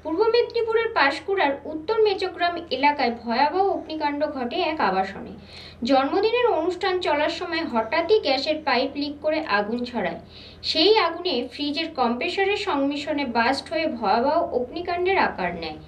পূর্ব মেদিনীপুরের পাঁশকুড়ার উত্তর মেচগ্রাম এলাকায় ভয়াবহ অগ্নিকাণ্ড ঘটে এক আবাসনে। জন্মদিনের অনুষ্ঠান চলার সময় হঠাৎই গ্যাসের পাইপ লিক করে আগুন ছড়ায়। সেই আগুনে ফ্রিজের কম্প্রেসারের সংমিশ্রণে বাস্ট হয়ে ভয়াবহ অগ্নিকাণ্ডের আকার নেয়।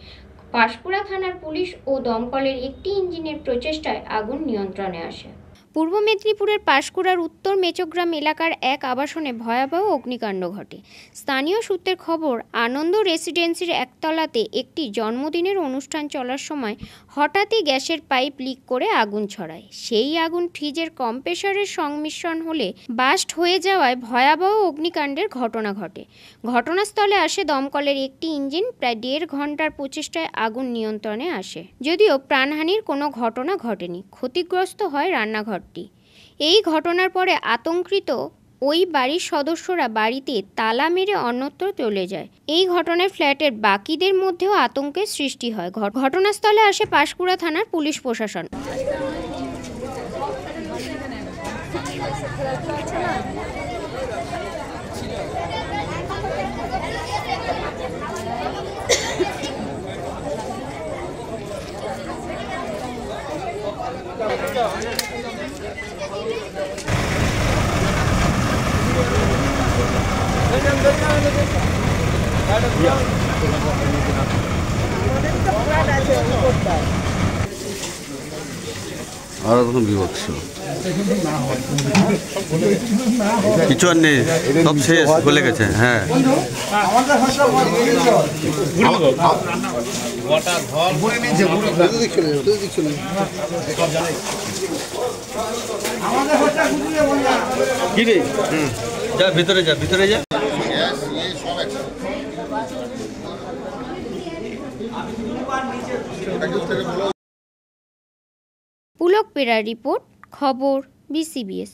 পাঁশকুড়া থানার পুলিশ ও দমকলের একটি ইঞ্জিনের প্রচেষ্টায় আগুন নিয়ন্ত্রণে আসে। পূর্ব মেদিনীপুরের পাঁশকুড়ার উত্তর মেচগ্রাম এলাকার এক আবাসনে ভয়াবহ অগ্নিকাণ্ড ঘটে। স্থানীয় সূত্রের খবর, আনন্দ রেসিডেন্সির একতলাতে একটি জন্মদিনের অনুষ্ঠান চলার সময় হঠাৎই গ্যাসের পাইপ লিক করে আগুন ছড়ায়। সেই আগুন ফ্রিজের কম্প্রেসারের সংমিশ্রণ হলে বাস্ট হয়ে যাওয়ায় ভয়াবহ অগ্নিকাণ্ডের ঘটনা ঘটে। ঘটনাস্থলে আসে দমকলের একটি ইঞ্জিন। প্রায় 1.5 ঘন্টার প্রচেষ্টায় আগুন নিয়ন্ত্রণে আসে। যদিও প্রাণহানির কোনো ঘটনা ঘটেনি, ক্ষতিগ্রস্ত হয় রান্নাঘর। এই ঘটনার পরে আতঙ্কিত ওই বাড়ির সদস্যরা বাড়িতে তালা মেরে অন্যত্র চলে যায়। এই ঘটনায় ফ্ল্যাটের বাকিদের মধ্যেও আতঙ্কের সৃষ্টি হয়। ঘটনাস্থলে আসে পাঁশকুড়া থানার পুলিশ প্রশাসন। আর তখন বিভক্ত ছিল, কিছু আর নেই, সব শেষ বলে গেছে। হ্যাঁ, কি রে, যা ভিতরে যা, ভিতরে যা। পুলক পেরার রিপোর্ট, খবর BCBS।